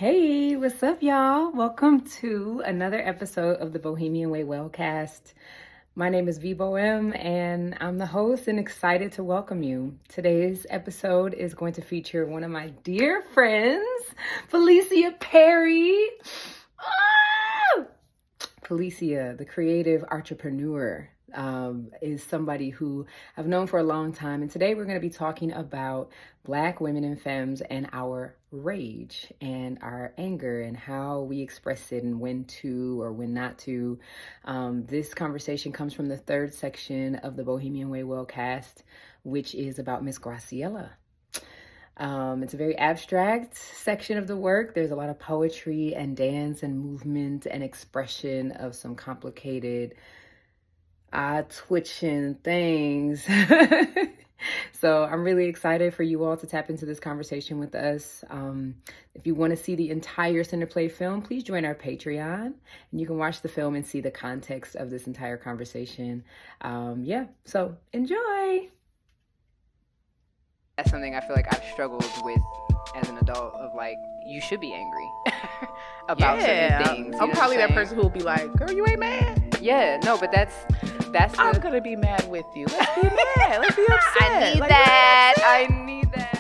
Hey, what's up, y'all? Welcome to another episode of the Bohemian Wellcast. My name is Boheme, and I'm the host and excited to welcome you. Today's episode is going to feature one of my dear friends, Felicia Perry. Felicia, the creative entrepreneur, is somebody who I've known for a long time. And today we're going to be talking about Black women and femmes and our rage and our anger and how we express it and when to or when not to. This conversation comes from the third section of the Bohemian Wellcast, which is about Miss Graciela. It's a very abstract section of the work. There's a lot of poetry and dance and movement and expression of some complicated, twitching things. So I'm really excited for you all to tap into this conversation with us. If you want to see the entire Centerplay film, please join our Patreon, and you can watch the film and see the context of this entire conversation. So enjoy. That's something I feel like I've struggled with as an adult of like, you should be angry about certain things. I'm probably that person who will be like, girl, you ain't mad. Yeah, no, but that's I'm going to be mad with you. Let's be mad. Let's be upset. I need that. I need that.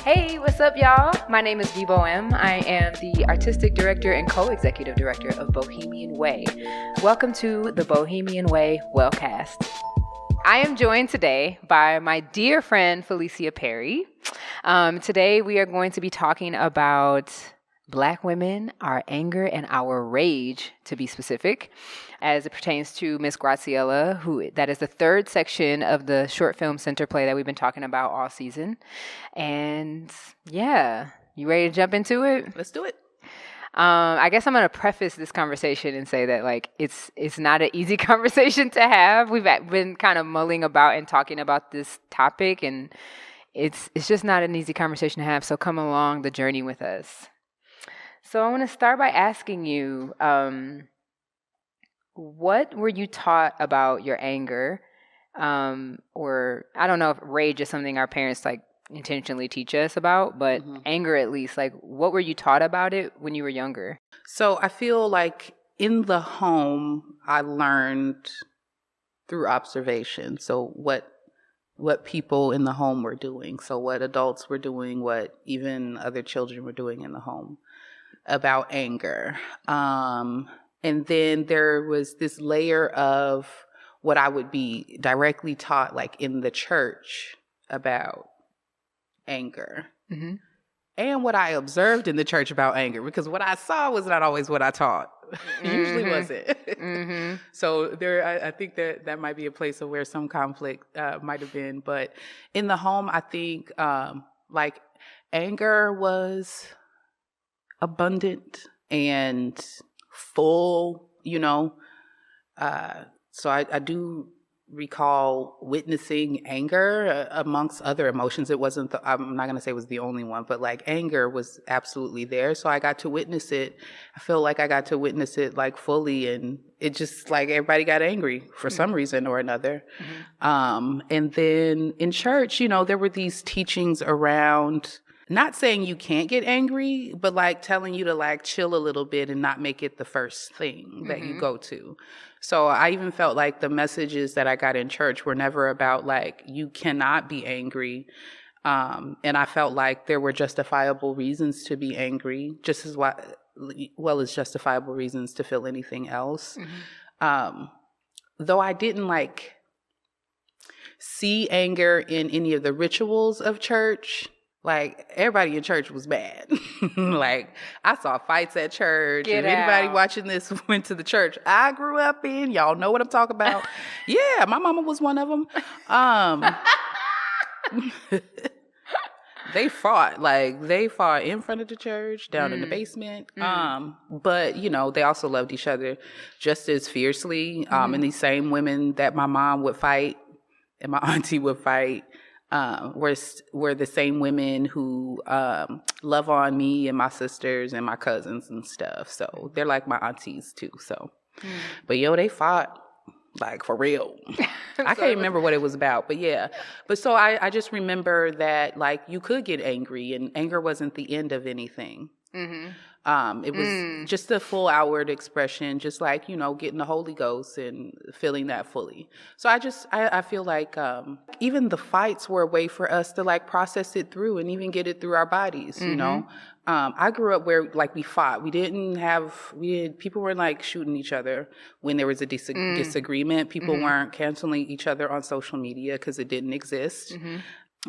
Hey, what's up, y'all? My name is Boheme. I am the artistic director and co-executive director of Bohemian Way. Welcome to the Bohemian Way Wellcast. I am joined today by my dear friend Felicia Perry. Today we are going to be talking about Black women, our anger, and our rage, to be specific, as it pertains to Miss Graciela, that is the third section of the short film Centerplay that we've been talking about all season. And yeah, you ready to jump into it? Let's do it. I guess I'm going to preface this conversation and say that like it's not an easy conversation to have. We've been kind of mulling about and talking about this topic, and it's just not an easy conversation to have. So come along the journey with us. So I want to start by asking you, what were you taught about your anger? Or I don't know if rage is something our parents like intentionally teach us about, but anger at least, like what were you taught about it when you were younger? So I feel like in the home, I learned through observation. So what people in the home were doing. So what adults were doing, what even other children were doing in the home about anger. And then there was this layer of what I would be directly taught, like in the church, about anger. Mm-hmm. And what I observed in the church about anger, because what I saw was not always what I taught. It usually wasn't. Mm-hmm. So I think that might be a place of where some conflict might have been. But in the home, I think like anger was abundant and full, so I do recall witnessing anger amongst other emotions. It wasn't, I'm not going to say it was the only one, but like anger was absolutely there. So I got to witness it. I feel like I got to witness it like fully, and it just like everybody got angry for some reason or another. Mm-hmm. And then in church, there were these teachings around not saying you can't get angry, but like telling you to like chill a little bit and not make it the first thing that you go to. So I even felt like the messages that I got in church were never about like, you cannot be angry. And I felt like there were justifiable reasons to be angry, just as well as justifiable reasons to feel anything else. Mm-hmm. Though I didn't like see anger in any of the rituals of church. Like, everybody in church was bad. Like, I saw fights at church. If anybody watching this went to the church I grew up in, y'all know what I'm talking about. Yeah, my mama was one of them. They fought in front of the church, down in the basement. But, they also loved each other just as fiercely. And these same women that my mom would fight and my auntie would fight, were the same women who love on me and my sisters and my cousins and stuff. So they're like my aunties too. So, but they fought like for real. I can't remember what it was about, but yeah. But so I just remember that like you could get angry, and anger wasn't the end of anything. It was just a full outward expression, just like, getting the Holy Ghost and feeling that fully. So I feel like even the fights were a way for us to like process it through and even get it through our bodies, I grew up where like we fought. People weren't like shooting each other when there was a disagreement. People weren't canceling each other on social media because it didn't exist.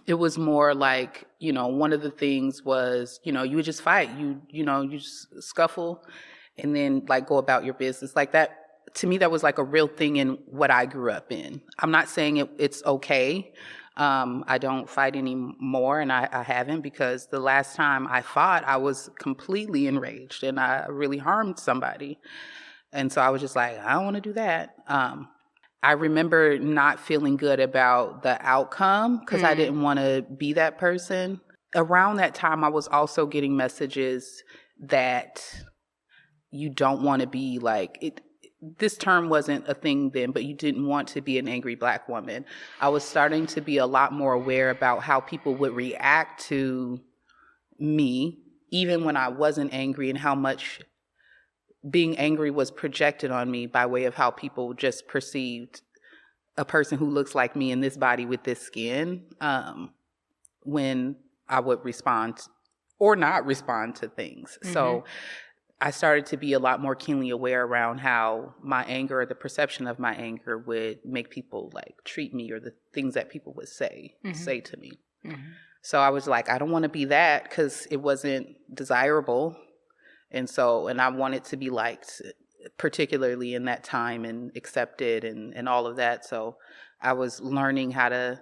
It was more like, one of the things was, you would just fight. You just scuffle and then like go about your business. Like that, to me, that was like a real thing in what I grew up in. I'm not saying it's okay. I don't fight anymore, and I haven't, because the last time I fought, I was completely enraged and I really harmed somebody. And so I was just like, I don't want to do that. I remember not feeling good about the outcome because I didn't want to be that person. Around that time, I was also getting messages that you don't want to be like it. This term wasn't a thing then, but you didn't want to be an angry Black woman. I was starting to be a lot more aware about how people would react to me, even when I wasn't angry, and how much being angry was projected on me by way of how people just perceived a person who looks like me in this body with this skin, when I would respond or not respond to things. So I started to be a lot more keenly aware around how my anger, or the perception of my anger, would make people like treat me, or the things that people would say to me. So I was like, I don't want to be that, because it wasn't desirable. And I wanted to be liked, particularly in that time, and accepted and all of that. So I was learning how to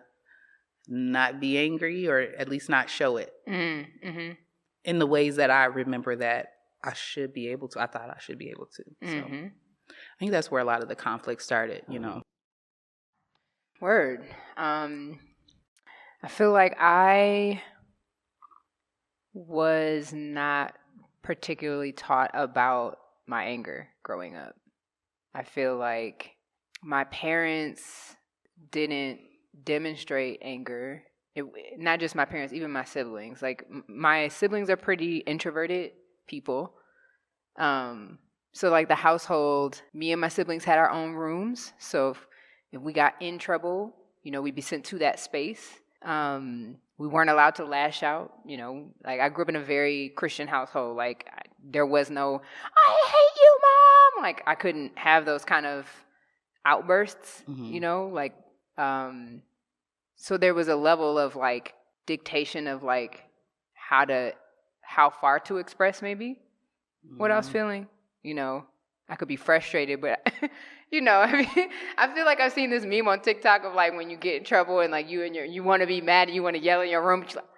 not be angry, or at least not show it in the ways that I remember that I should be able to. I thought I should be able to. So I think that's where a lot of the conflict started, Word. I feel like I was not particularly taught about my anger growing up. I feel like my parents didn't demonstrate anger. Not just my parents, even my siblings. Like my siblings are pretty introverted people. So like the household, me and my siblings had our own rooms. So if we got in trouble, we'd be sent to that space. We weren't allowed to lash out, like I grew up in a very Christian household. Like there was no, I hate you, Mom. Like I couldn't have those kind of outbursts, so there was a level of like dictation of like how far to express maybe what I was feeling. I could be frustrated, but I feel like I've seen this meme on TikTok of like when you get in trouble and like you want to be mad and you want to yell in your room, but you're like,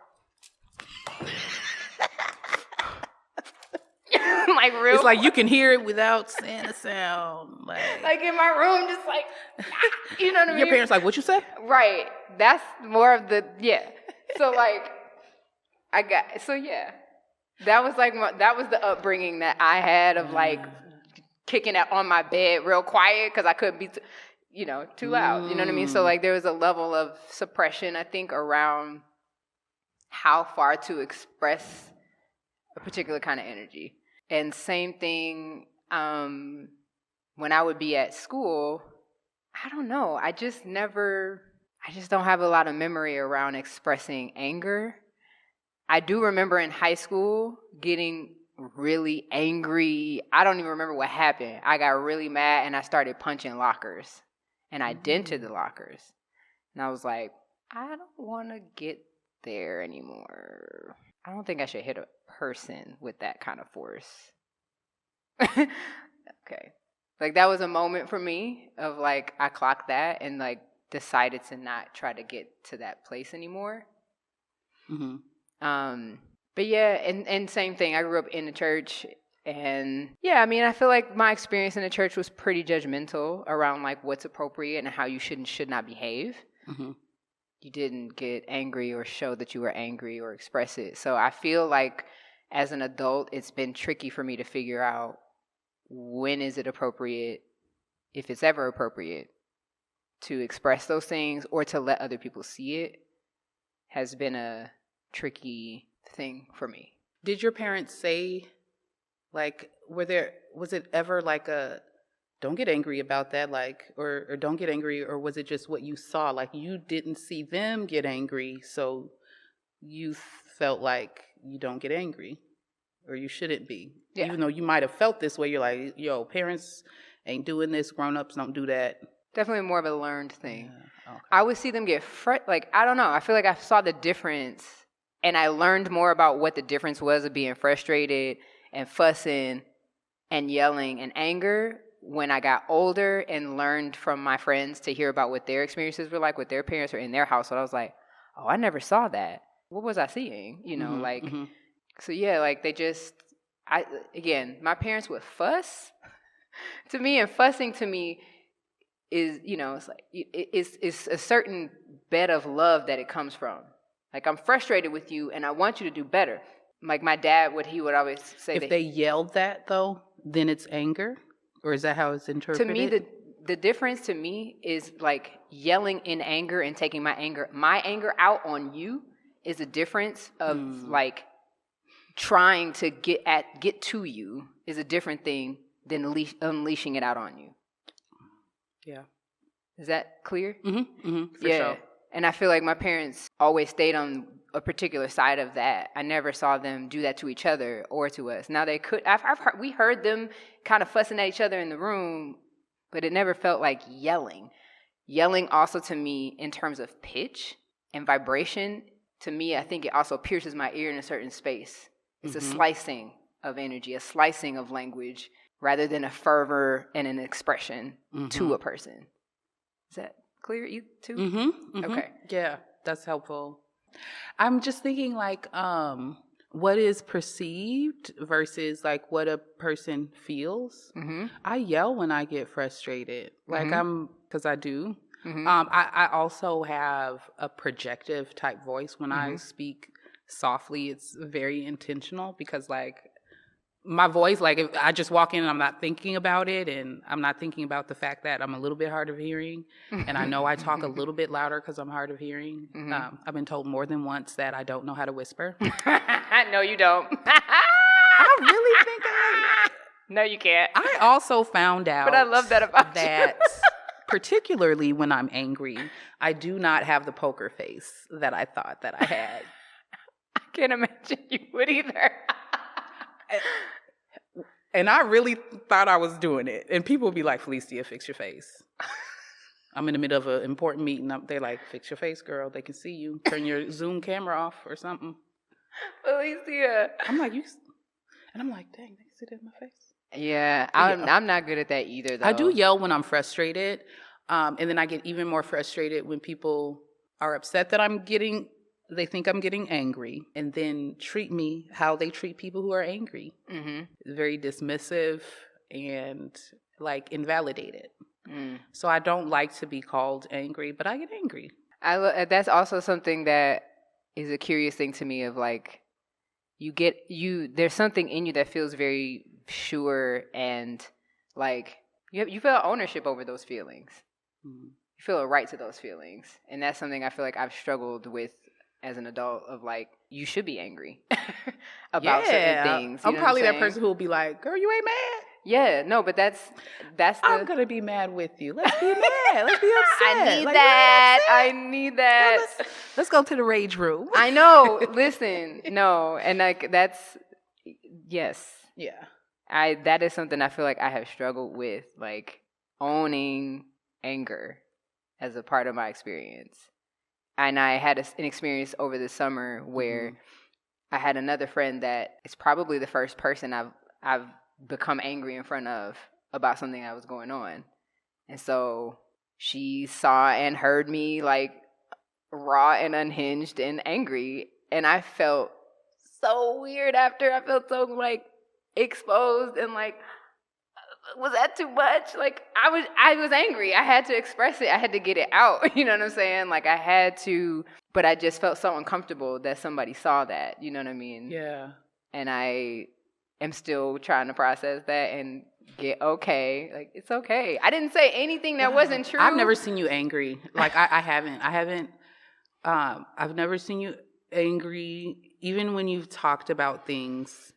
like real. It's like you can hear it without saying a sound. Like in my room, just like, you know what I mean? Your parents like, what you say? Right. That's more of the, So like, that was like, that was the upbringing that I had of like kicking it on my bed real quiet because I couldn't be, too loud. You know what I mean? So like there was a level of suppression, I think, around how far to express a particular kind of energy. And same thing when I would be at school, I don't know. I just don't have a lot of memory around expressing anger. I do remember in high school getting really angry. I don't even remember what happened. I got really mad and I started punching lockers. And I dented the lockers. And I was like, I don't want to get there anymore. I don't think I should hit a person with that kind of force. Okay. Like that was a moment for me of like, I clocked that and like decided to not try to get to that place anymore. But yeah, and same thing. I grew up in the church, and I feel like my experience in the church was pretty judgmental around like what's appropriate and how you should and should not behave. you didn't get angry or show that you were angry or express it. So I feel like as an adult, it's been tricky for me to figure out when is it appropriate, if it's ever appropriate, to express those things or to let other people see it has been a tricky thing for me. Did your parents say, like, was it ever like a, don't get angry about that, like, or don't get angry, or was it just what you saw? Like, you didn't see them get angry, so you felt like you don't get angry, or you shouldn't be. Yeah. Even though you might have felt this way, you're like, yo, parents ain't doing this, grown-ups don't do that. Definitely more of a learned thing. Yeah. Okay. I would see them get like, I don't know. I feel like I saw the difference, and I learned more about what the difference was of being frustrated and fussing and yelling and anger when I got older and learned from my friends to hear about what their experiences were like with their parents or in their household. I was like, oh, I never saw that. What was I seeing? You know, so yeah, like again, my parents would fuss to me, and fussing to me is, you know, it's like, it's a certain bed of love that it comes from. Like, I'm frustrated with you and I want you to do better. Like my dad, he would always say, if they yelled that though, then it's anger? Or is that how it's interpreted? To me, the difference to me is like yelling in anger and taking my anger out on you is a difference of like trying to get to you is a different thing than unleashing it out on you. Yeah. Is that clear? For sure. And I feel like my parents always stayed on a particular side of that. I never saw them do that to each other or to us. Now they could. We heard them kind of fussing at each other in the room, but it never felt like yelling. Yelling also to me in terms of pitch and vibration, to me, I think it also pierces my ear in a certain space. It's a slicing of energy, a slicing of language, rather than a fervor and an expression to a person. Is that clear, you too? Okay. Yeah, that's helpful. I'm just thinking like, what is perceived versus like what a person feels. I yell when I get frustrated. Like because I do. I also have a projective type voice when I speak softly. It's very intentional because like my voice, like if I just walk in and I'm not thinking about it, and I'm not thinking about the fact that I'm a little bit hard of hearing, and I know I talk a little bit louder because I'm hard of hearing. I've been told more than once that I don't know how to whisper. No, you don't. I really think No, you can't. I also found out, but I love that about you. Particularly when I'm angry, I do not have the poker face that I thought that I had. I can't imagine you would either. And I really thought I was doing it. And people would be like, Felicia, fix your face. I'm in the middle of an important meeting. They're like, fix your face, girl. They can see you. Turn your Zoom camera off or something. Felicia. I'm like, you. And I'm like, dang, they can see that in my face. Yeah, I'm not good at that either, though. I do yell when I'm frustrated. And then I get even more frustrated when people are upset that they think I'm getting angry, and then treat me how they treat people who are angry. Very dismissive and like invalidated. So I don't like to be called angry, but I get angry. That's also something that is a curious thing to me of like, there's something in you that feels very sure and like you feel ownership over those feelings. You feel a right to those feelings. And that's something I feel like I've struggled with as an adult of like, you should be angry about certain things. I'm probably that person who will be like, girl, you ain't mad? Yeah, no, but that's I'm going to be mad with you. Let's be mad. Let's be upset. I need that. Let's go to the rage room. I know. Listen, no. And like, yes. Yeah. That is something I feel like I have struggled with, like owning anger as a part of my experience. And I had an experience over the summer where I had another friend that is probably the first person I've become angry in front of about something that was going on. And so she saw and heard me like raw and unhinged and angry. And I felt so weird after. I felt so like exposed and like was that too much? Like, I was angry. I had to express it. I had to get it out. You know what I'm saying? Like, I had to, but I just felt so uncomfortable that somebody saw that. You know what I mean? Yeah. And I am still trying to process that and get okay. Like, it's okay. I didn't say anything that wasn't true. I've never seen you angry. Like, I haven't. I've never seen you angry, even when you've talked about things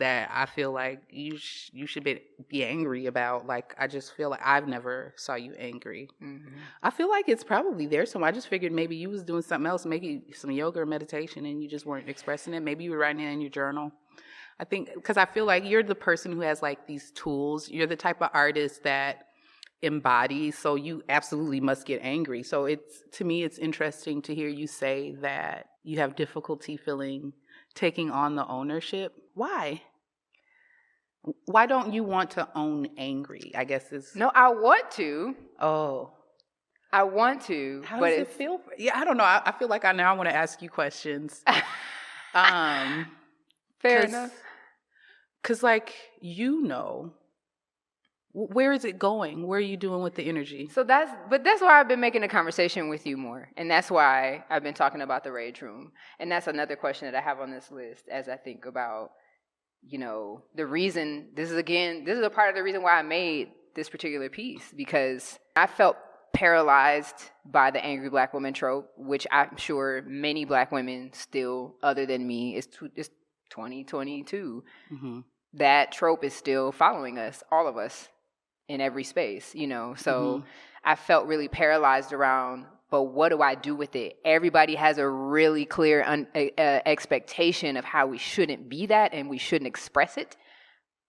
that I feel like you should be angry about. Like, I just feel like I've never saw you angry. Mm-hmm. I feel like it's probably there somewhere. I just figured maybe you was doing something else, maybe some yoga or meditation, and you just weren't expressing it. Maybe you were writing it in your journal. I think, because I feel like you're the person who has like these tools. You're the type of artist that embodies, so you absolutely must get angry. So to me, it's interesting to hear you say that you have difficulty taking on the ownership. Why don't you want to own angry, I guess is... No, I want to. Oh. I want to. How does it feel? Yeah, I don't know. I feel like I want to ask you questions. Fair enough. Because, like, where is it going? Where are you doing with the energy? So that's why I've been making a conversation with you more. And that's why I've been talking about the rage room. And that's another question that I have on this list as I think about, the reason, this is a part of the reason why I made this particular piece, because I felt paralyzed by the angry black woman trope, which I'm sure many black women still, other than me, it's 2022. Mm-hmm. That trope is still following us, all of us, in every space, So mm-hmm. I felt really paralyzed around, but what do I do with it? Everybody has a really clear expectation of how we shouldn't be that and we shouldn't express it.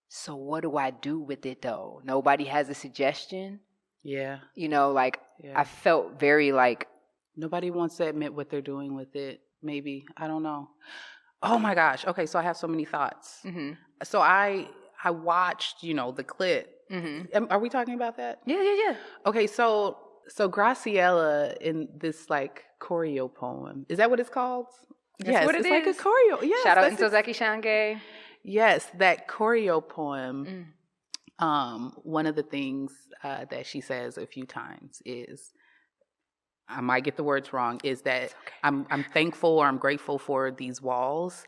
So what do I do with it, though? Nobody has a suggestion. Yeah. I felt very like... Nobody wants to admit what they're doing with it. Maybe. I don't know. Oh, my gosh. Okay, so I have so many thoughts. Mm-hmm. So I watched, the clip. Mm-hmm. Are we talking about that? Yeah. Okay, so Graciela in this like choreo poem. Is that what it's called? That's what it is. It's like a choreo. Yes. Shout out to Sozaki Shange. Yes, that choreo poem. One of the things that she says a few times is, I might get the words wrong, is that okay. I'm thankful or I'm grateful for these walls.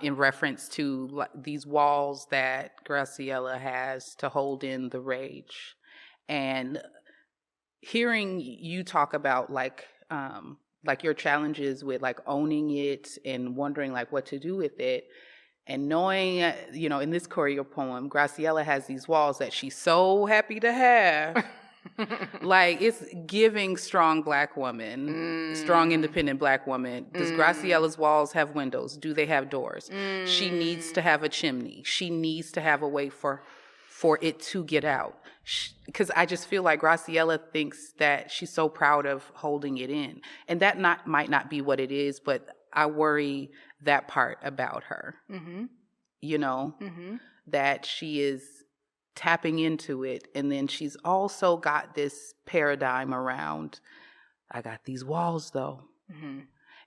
In reference to these walls that Graciela has to hold in the rage. And hearing you talk about like your challenges with like owning it and wondering like what to do with it, and knowing, in this choreo poem, Graciela has these walls that she's so happy to have. Like, it's giving strong black woman, strong independent black woman. Does Graciela's walls have windows? Do they have doors? She needs to have a chimney. She needs to have a way for it to get out. Because I just feel like Graciela thinks that she's so proud of holding it in. And that might not be what it is, but I worry that part about her. Mm-hmm. That she is tapping into it, and then she's also got this paradigm around, I got these walls though. Mm-hmm.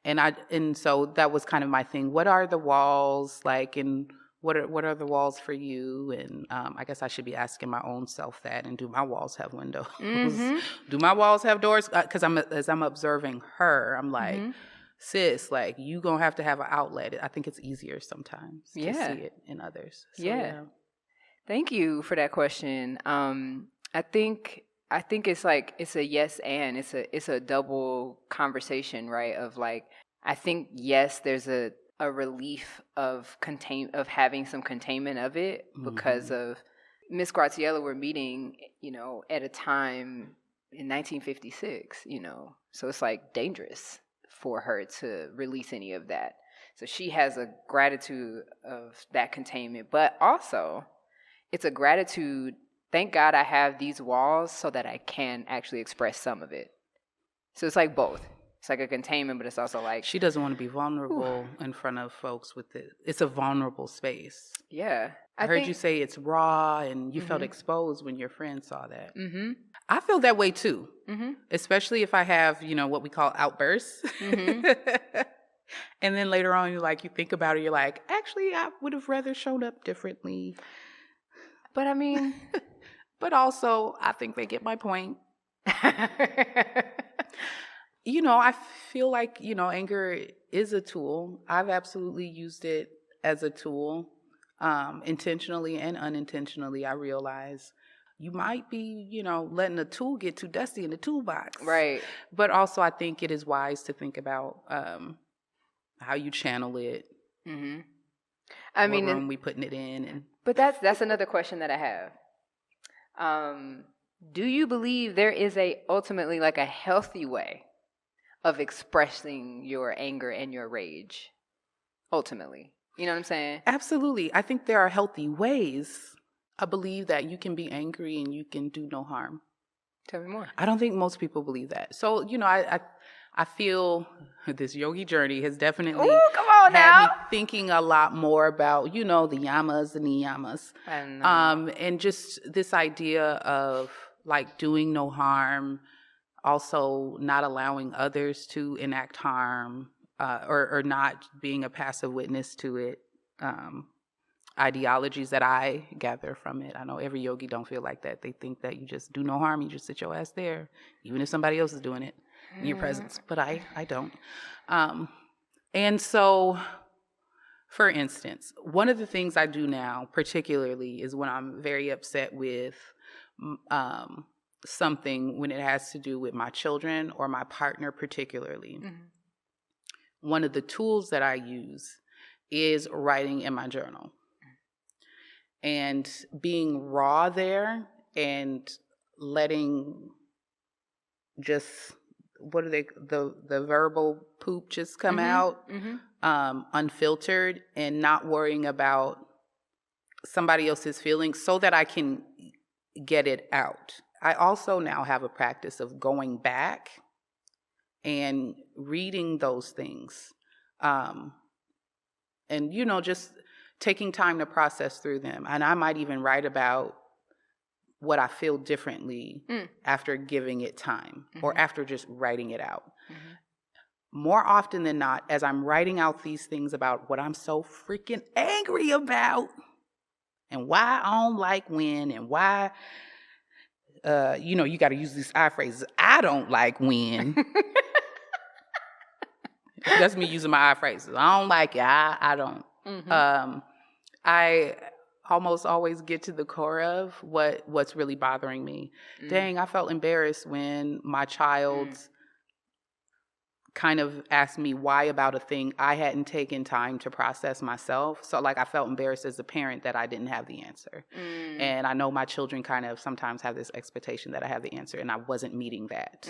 And so that was kind of my thing. What are the walls like, and what are the walls for you? And I guess I should be asking my own self that, and do my walls have windows? Mm-hmm. Do my walls have doors? Because as I'm observing her, I'm like, sis, like, you gonna have to have an outlet. I think it's easier sometimes to see it in others. So, yeah. Thank you for that question. I think it's like, it's a yes and it's a double conversation, right? Of like, I think yes, there's a relief of having some containment of it because of Miss Graciela. We're meeting, at a time in 1956, so it's like dangerous for her to release any of that. So she has a gratitude of that containment, but also it's a gratitude. Thank God I have these walls so that I can actually express some of it. So it's like both. It's like a containment, but it's also like... She doesn't want to be vulnerable in front of folks with it. It's a vulnerable space. Yeah. I heard you say it's raw and you felt exposed when your friend saw that. Mm-hmm. I feel that way too. Mm-hmm. Especially if I have, what we call outbursts. Mm-hmm. And then later on, you think about it, you're like, actually, I would have rather shown up differently. But I mean, but also I think they get my point. I feel like, anger is a tool. I've absolutely used it as a tool, intentionally and unintentionally. I realize you might be, letting a tool get too dusty in the toolbox. Right. But also I think it is wise to think about how you channel it. Mm-hmm. What room we putting it in. But that's another question that I have. Do you believe there is ultimately like a healthy way of expressing your anger and your rage? Ultimately, you know what I'm saying? Absolutely. I think there are healthy ways. I believe that you can be angry and you can do no harm. Tell me more. I don't think most people believe that. So, I feel this yogi journey has definitely had me thinking a lot more about, the yamas and niyamas. And just this idea of like doing no harm, also not allowing others to enact harm, or not being a passive witness to it. Ideologies that I gather from it. I know every yogi don't feel like that. They think that you just do no harm. You just sit your ass there, even if somebody else is doing it in your presence. But I don't. And so, for instance, one of the things I do now, particularly, is when I'm very upset with something, when it has to do with my children or my partner particularly. Mm-hmm. One of the tools that I use is writing in my journal. And being raw there and letting just, the verbal poop just come out, unfiltered, and not worrying about somebody else's feelings so that I can get it out. I also now have a practice of going back and reading those things. And, just taking time to process through them. And I might even write about what I feel differently after giving it time, or after just writing it out. Mm-hmm. More often than not, as I'm writing out these things about what I'm so freaking angry about and why I don't like when and why, you got to use these I phrases. I don't like when. That's me using my I phrases. I don't like it. I don't. Mm-hmm. I almost always get to the core of what's really bothering me. Dang, I felt embarrassed when my child kind of asked me why about a thing I hadn't taken time to process myself. So like I felt embarrassed as a parent that I didn't have the answer. And I know my children kind of sometimes have this expectation that I have the answer, and I wasn't meeting that.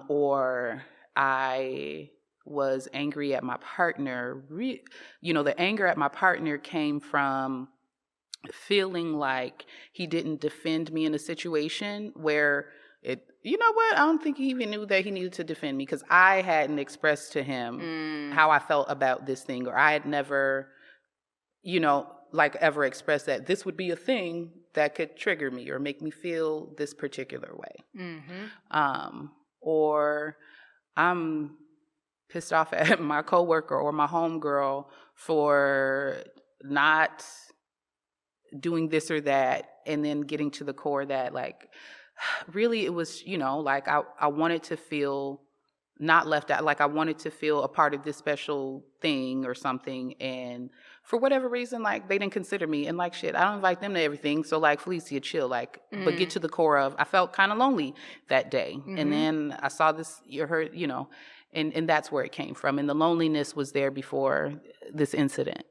Or I was angry at my partner. The anger at my partner came from feeling like he didn't defend me in a situation where I don't think he even knew that he needed to defend me, because I hadn't expressed to him how I felt about this thing, or I had never, ever expressed that this would be a thing that could trigger me or make me feel this particular way. Mm-hmm. Or I'm pissed off at my coworker or my homegirl for not doing this or that, and then getting to the core that like, really it was, I wanted to feel not left out. Like I wanted to feel a part of this special thing or something, and for whatever reason, like they didn't consider me, and like shit, I don't invite them to everything. So like, Felicia, chill, like, but get to the core of, I felt kind of lonely that day. And then I saw this, and that's where it came from. And the loneliness was there before this incident.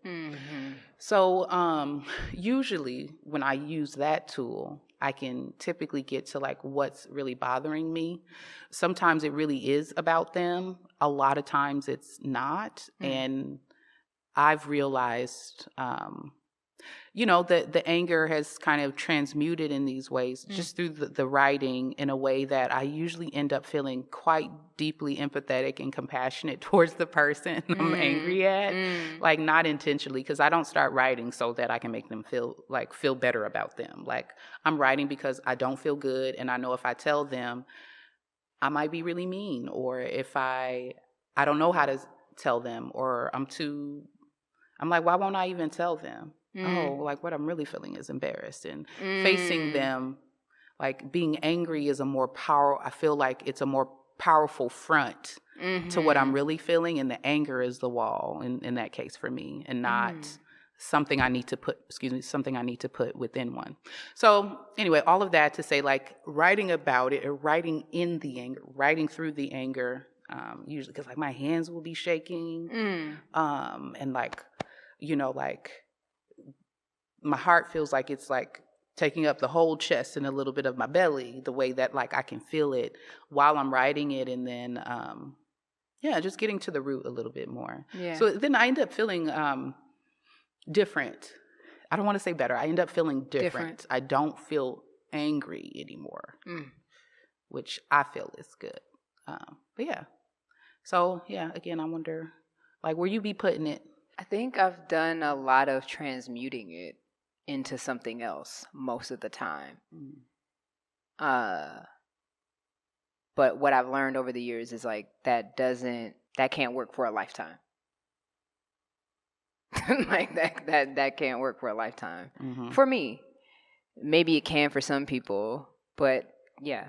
So usually when I use that tool, I can typically get to like what's really bothering me. Sometimes it really is about them. A lot of times it's not. And I've realized, the anger has kind of transmuted in these ways just through the writing, in a way that I usually end up feeling quite deeply empathetic and compassionate towards the person I'm angry at, like not intentionally, because I don't start writing so that I can make them feel better about them. Like I'm writing because I don't feel good, and I know if I tell them, I might be really mean, or if I don't know how to tell them, or I'm like, why won't I even tell them? oh, like what I'm really feeling is embarrassed, and facing them, like being angry is I feel like it's a more powerful front to what I'm really feeling, and the anger is the wall in that case for me, and not something I need to put within one. So anyway, all of that to say, like, writing about it or writing in the anger, writing through the anger, usually because like my hands will be shaking, and like, like my heart feels like it's like taking up the whole chest and a little bit of my belly, the way that like I can feel it while I'm writing it, and then just getting to the root a little bit more. Yeah. So then I end up feeling different. I don't want to say better. I end up feeling different. I don't feel angry anymore, which I feel is good. But yeah. So yeah, again, I wonder, like, where you be putting it? I think I've done a lot of transmuting it into something else most of the time. But what I've learned over the years is like that can't work for a lifetime. Like that can't work for a lifetime. For me, maybe it can for some people, but yeah,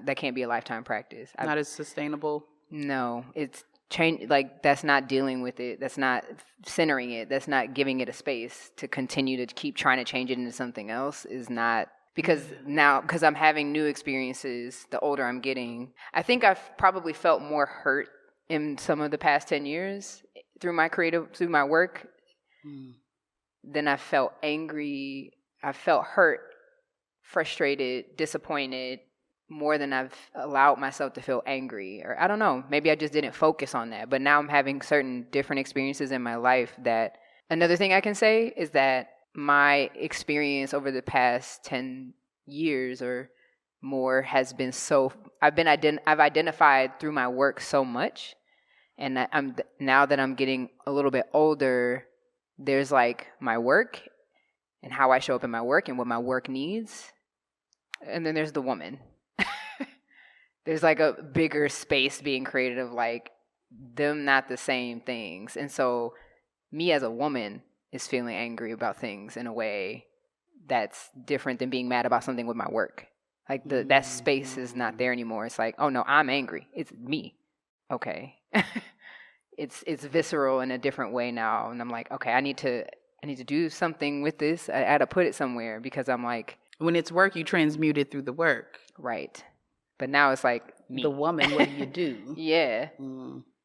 that can't be a lifetime practice. Not as sustainable. No, it's change. Like that's not dealing with it. That's not centering it. That's not giving it a space to continue to keep trying to change it into something else. Is not because I'm having new experiences. The older I'm getting, I think I've probably felt more hurt in some of the past 10 years through my work than I felt angry. I felt hurt, frustrated, disappointed more than I've allowed myself to feel angry. Or I don't know, maybe I just didn't focus on that. But now I'm having certain different experiences in my life that another thing I can say is that my experience over the past 10 years or more has been I've identified through my work so much. And now that I'm getting a little bit older, there's like my work and how I show up in my work and what my work needs. And then there's the woman. There's like a bigger space being created of like them not the same things. And so me as a woman is feeling angry about things in a way that's different than being mad about something with my work. Like that space is not there anymore. It's like, oh no, I'm angry. It's me. Okay. It's visceral in a different way now. And I'm like, okay, I need to do something with this. I had to put it somewhere because I'm like, when it's work, you transmute it through the work. Right. But now it's like me. The woman, what do you do? Yeah.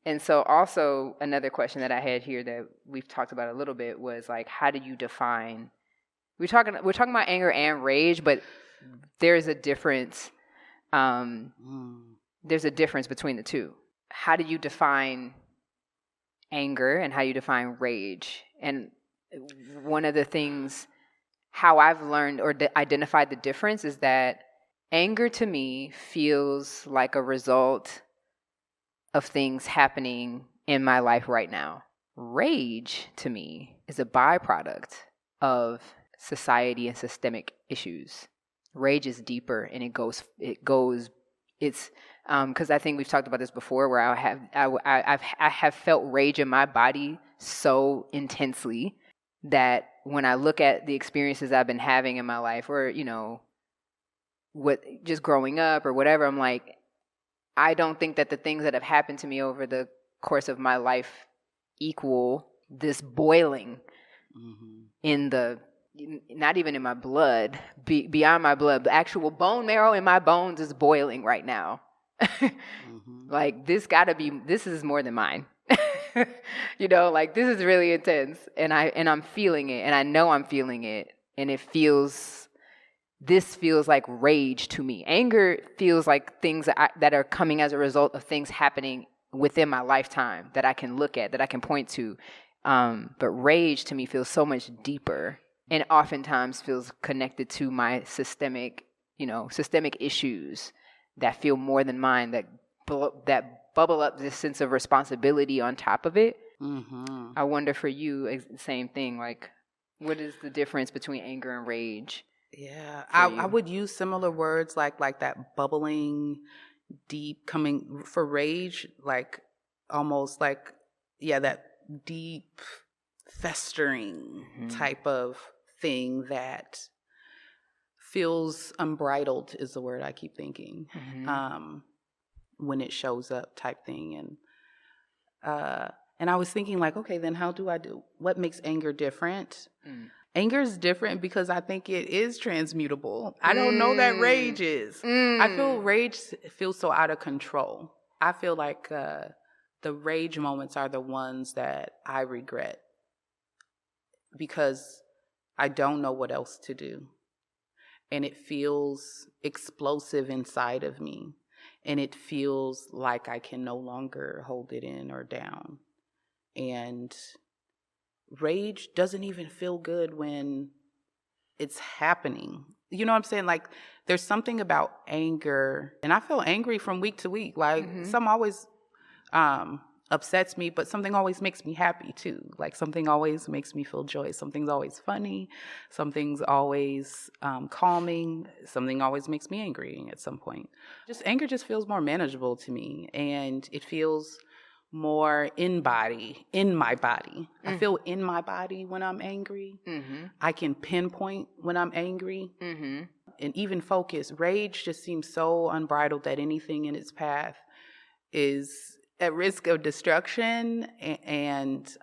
And so also another question that I had here that we've talked about a little bit was like, how do you define, we're talking about anger and rage, but there's a difference. There's a difference between the two. How do you define anger and how do you define rage? And one of the things, how I've learned or identified the difference is that anger to me feels like a result of things happening in my life right now. Rage to me is a byproduct of society and systemic issues. Rage is deeper and it's because I think we've talked about this before where I have felt rage in my body so intensely that when I look at the experiences I've been having in my life or, what just growing up or whatever, I'm like, I don't think that the things that have happened to me over the course of my life equal this boiling in the, not even in my blood, beyond my blood, the actual bone marrow in my bones is boiling right now. Like this is more than mine. Like this is really intense and I'm feeling it and I know I'm feeling it and this feels like rage to me. Anger feels like things that are coming as a result of things happening within my lifetime that I can look at, that I can point to. But rage to me feels so much deeper and oftentimes feels connected to my systemic issues that feel more than mine, that bubble up this sense of responsibility on top of it. I wonder for you, same thing, like what is the difference between anger and rage? Yeah, I would use similar words like that bubbling, deep coming for rage, like almost like, that deep festering type of thing that feels unbridled is the word I keep thinking. When it shows up type thing. And I was thinking like, okay, then what makes anger different? Anger is different because I think it is transmutable. I don't know that rage is. I feel rage feels so out of control. I feel like the rage moments are the ones that I regret because I don't know what else to do. And it feels explosive inside of me. And it feels like I can no longer hold it in or down. And rage doesn't even feel good when it's happening. You know what I'm saying? Like, there's something about anger. And I feel angry from week to week. Like, some always upsets me, but something always makes me happy too. Like, something always makes me feel joy. Something's always funny. Something's always calming. Something always makes me angry at some point. Anger just feels more manageable to me, and it feels more in my body. I feel in my body when I'm angry. I can pinpoint when I'm angry and even focus. Rage just seems so unbridled that anything in its path is at risk of destruction, and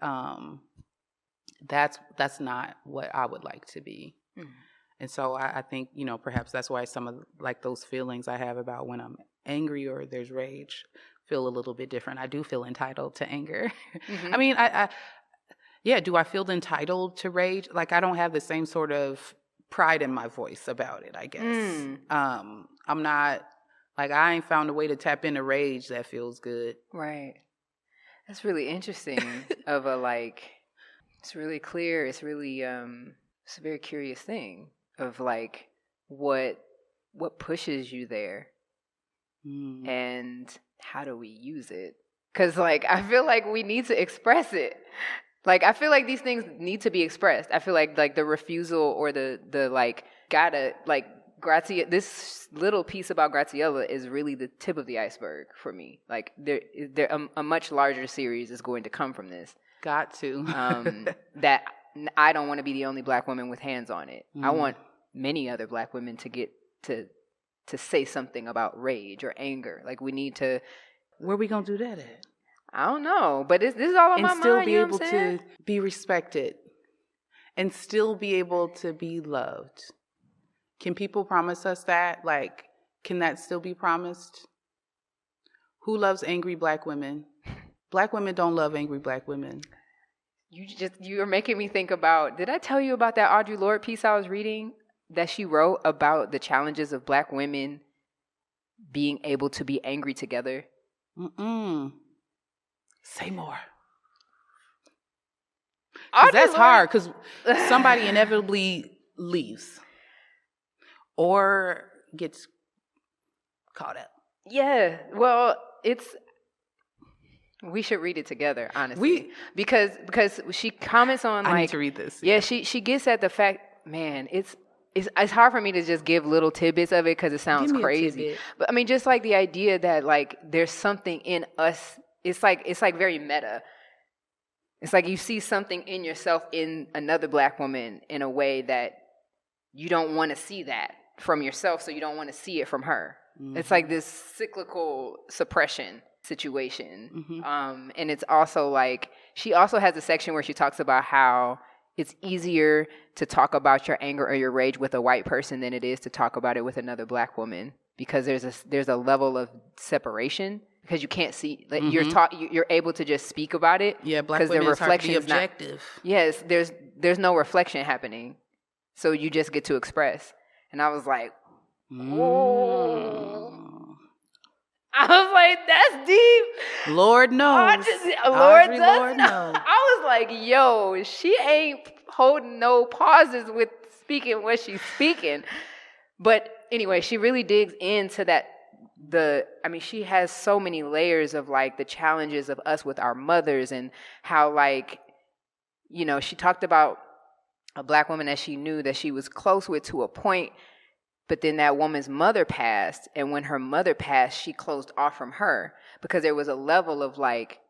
that's not what I would like to be. And so I think, perhaps that's why some of like those feelings I have about when I'm angry or there's rage feel a little bit different. I do feel entitled to anger. I mean, do I feel entitled to rage? Like, I don't have the same sort of pride in my voice about it, I guess. I'm not, like, I ain't found a way to tap into rage that feels good. Right. That's really interesting. It's really clear. It's really, it's a very curious thing of like, what pushes you there and how do we use it? Because like, I feel like we need to express it. Like, I feel like these things need to be expressed. I feel like the refusal or the like, gotta, like, this little piece about Graciela is really the tip of the iceberg for me. Like, a much larger series is going to come from this. Got to. That I don't want to be the only Black woman with hands on it. I want many other Black women to get to say something about rage or anger. Like, we need to. Where we gonna do that at? I don't know, but this is all on my mind. And still be able to be respected, and still be able to be loved. Can people promise us that? Like, can that still be promised? Who loves angry Black women? Black women don't love angry Black women. You are making me think about, did I tell you about that Audre Lorde piece I was reading that she wrote about the challenges of Black women being able to be angry together? Say more. Because that's hard, because somebody inevitably leaves or gets caught up. Yeah, well, we should read it together, honestly. Because she comments on, like, I need to read this. Yeah, she gets at the fact, man, it's hard for me to just give little tidbits of it because it sounds crazy. But I mean, just like the idea that, like, there's something in us. It's like very meta. It's like you see something in yourself in another Black woman in a way that you don't want to see that from yourself, so you don't want to see it from her. It's like this cyclical suppression situation. And it's also like, she also has a section where she talks about how it's easier to talk about your anger or your rage with a white person than it is to talk about it with another Black woman, because there's a level of separation, because you can't see, like, you're able to just speak about it. Yeah, Black women is hard to be objective. Yes, there's no reflection happening, so you just get to express. And I was like, oh. I was like, that's deep. Lord knows. Lord knows. I was like, yo, she ain't holding no pauses with speaking what she's speaking. But anyway, she really digs into that. She has so many layers of, like, the challenges of us with our mothers, and how, like, she talked about a Black woman that she knew that she was close with to a point. But then that woman's mother passed, and when her mother passed, she closed off from her because there was a level of, like,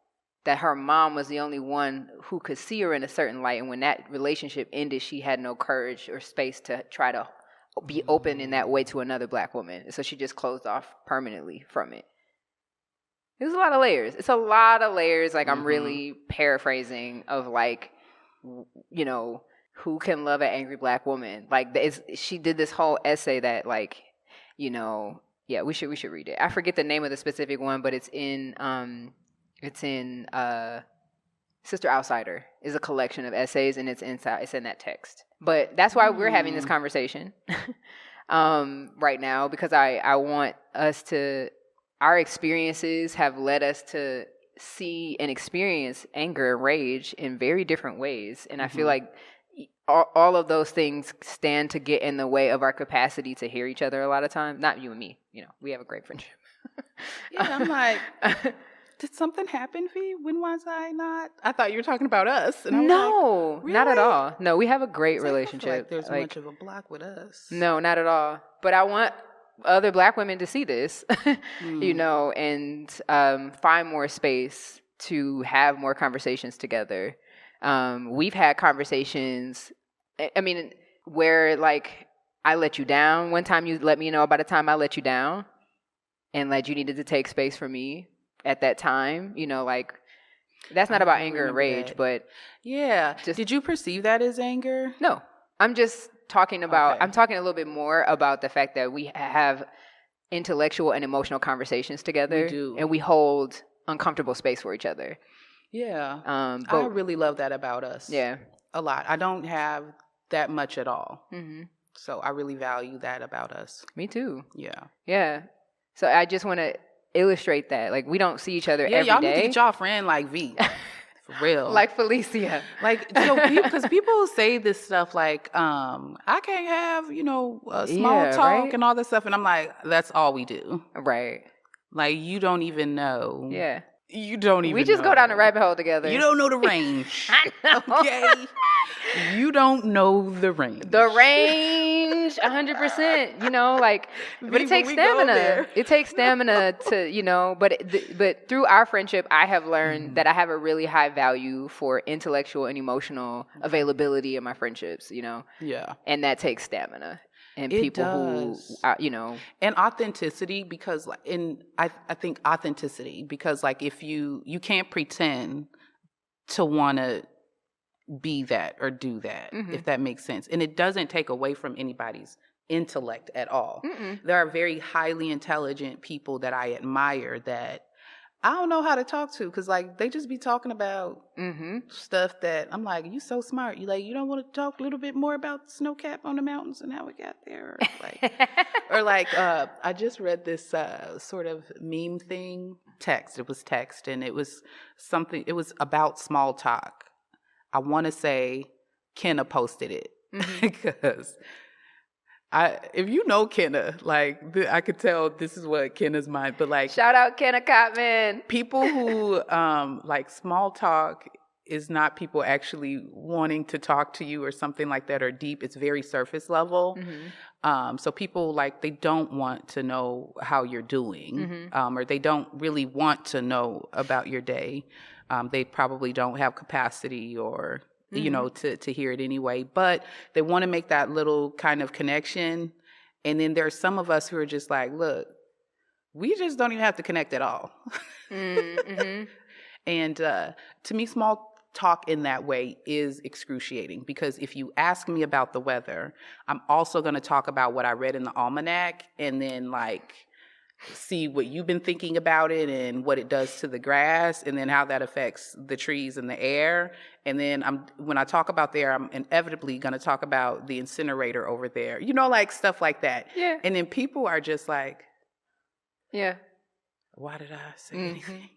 that her mom was the only one who could see her in a certain light. And when that relationship ended, she had no courage or space to try to be open in that way to another Black woman. So she just closed off permanently from it. There's a lot of layers. It's a lot of layers. Like, I'm really paraphrasing of, like, you know, who can love an angry Black woman? Like, she did this whole essay that, like, you know, yeah, we should read it. I forget the name of the specific one, but it's in Sister Outsider is a collection of essays, and it's in that text. But that's why we're having this conversation right now, because I want us to, our experiences have led us to see and experience anger and rage in very different ways. And I feel like all of those things stand to get in the way of our capacity to hear each other a lot of times. Not you and me. You know, we have a great friendship. Yeah, I'm like, did something happen, Fee? When was I not? I thought you were talking about us. And I was no, like, really? Not at all. No, we have a great relationship. I feel like there's much of a block with us. No, not at all. But I want other Black women to see this, you know, and find more space to have more conversations together. We've had conversations, I mean, where, like, I let you down. One time you let me know about a time I let you down and, like, you needed to take space for me at that time. You know, like, that's not about anger and rage, but... Yeah. Did you perceive that as anger? No. I'm just talking about, I'm talking a little bit more about the fact that we have intellectual and emotional conversations together. We do. And we hold uncomfortable space for each other. Yeah. I really love that about us. Yeah. A lot. I don't have that much at all. Mm-hmm. So I really value that about us. Me too. Yeah. Yeah. So I just want to illustrate that. Like, we don't see each other every day. Yeah, y'all need to get y'all friend like V. For real. Like Felicia. Like, so because people say this stuff like, I can't have, you know, small talk right? and all this stuff. And I'm like, that's all we do. Right. Like, you don't even know. Yeah. You don't even know. We just go down the rabbit hole together. You don't know the range. I know. Okay? You don't know the range. The range, 100%. You know, like, but it takes stamina. It takes stamina to, you know, but through our friendship, I have learned that I have a really high value for intellectual and emotional availability in my friendships, you know? Yeah. And that takes stamina. And it people does. who, you know. And authenticity, because, I think authenticity, because, like, if you can't pretend to want to be that or do that, if that makes sense. And it doesn't take away from anybody's intellect at all. There are very highly intelligent people that I admire that I don't know how to talk to, because, like, they just be talking about stuff that I'm like, you so smart. You don't want to talk a little bit more about the snow cap on the mountains and how it got there? Or I just read this sort of meme thing, text. It was text, and it was about small talk. I want to say Kenna posted it because if you know Kenna, like, I could tell this is what Kenna's mind, but, like, shout out Kenna Cotman. People who like, small talk is not people actually wanting to talk to you or something like that, or deep. It's very surface level. So people, like, they don't want to know how you're doing, or they don't really want to know about your day. They probably don't have capacity or, you know, to hear it anyway. But they want to make that little kind of connection. And then there's some of us who are just like, look, we just don't even have to connect at all. And to me, small talk in that way is excruciating, because if you ask me about the weather, I'm also going to talk about what I read in the almanac, and then, like, see what you've been thinking about it and what it does to the grass, and then how that affects the trees and the air. And then when I talk about the air, I'm inevitably going to talk about the incinerator over there, you know, like, stuff like that. Yeah. And then people are just like, yeah, why did I say anything?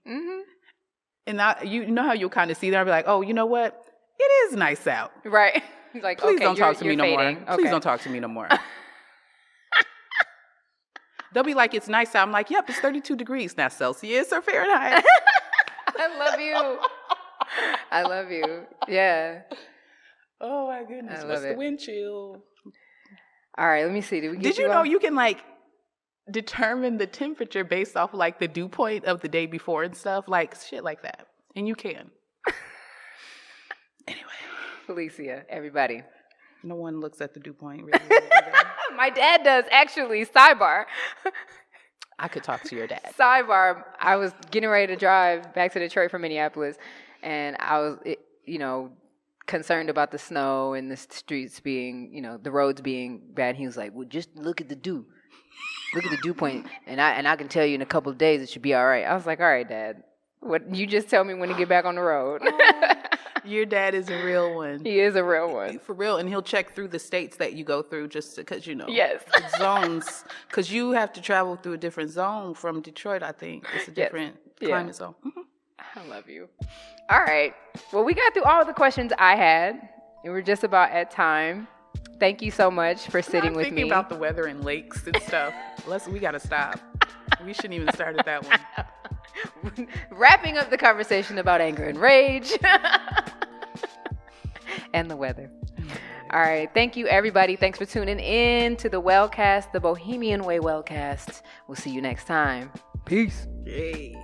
And you know how you'll kind of see that, I'll be like, oh, you know what? It is nice out. Right. Like, please okay, don't talk to me no more. Okay. Please don't talk to me no more. They'll be like, it's nice out. I'm like, yep, it's 32 degrees, not Celsius or Fahrenheit. I love you. I love you. Yeah. Oh, my goodness. What's the wind chill? All right, let me see. Did you know you can, like, determine the temperature based off, like, the dew point of the day before and stuff? Like, shit like that. And you can. Anyway. Felicia, everybody. No one looks at the dew point, really. My dad does, actually. Sidebar. I could talk to your dad. Sidebar. I was getting ready to drive back to Detroit from Minneapolis, and I was, concerned about the snow and the streets being, the roads being bad. He was like, well, just look at the dew. Look at the dew point, and I can tell you in a couple of days it should be all right. I was like, all right, Dad. What you just tell me when to get back on the road. Your dad is a real one. He is a real one. For real. And he'll check through the states that you go through just because, Yes. zones. Because you have to travel through a different zone from Detroit, I think. It's a different climate zone. Mm-hmm. I love you. All right. Well, we got through all the questions I had, and we're just about at time. Thank you so much for sitting with me. Thinking about the weather and lakes and stuff. We got to stop. We shouldn't even start at that one. Wrapping up the conversation about anger and rage and the weather. All right. Thank you, everybody. Thanks for tuning in to the Wellcast, the Bohemian Way Wellcast. We'll see you next time. Peace. Yay.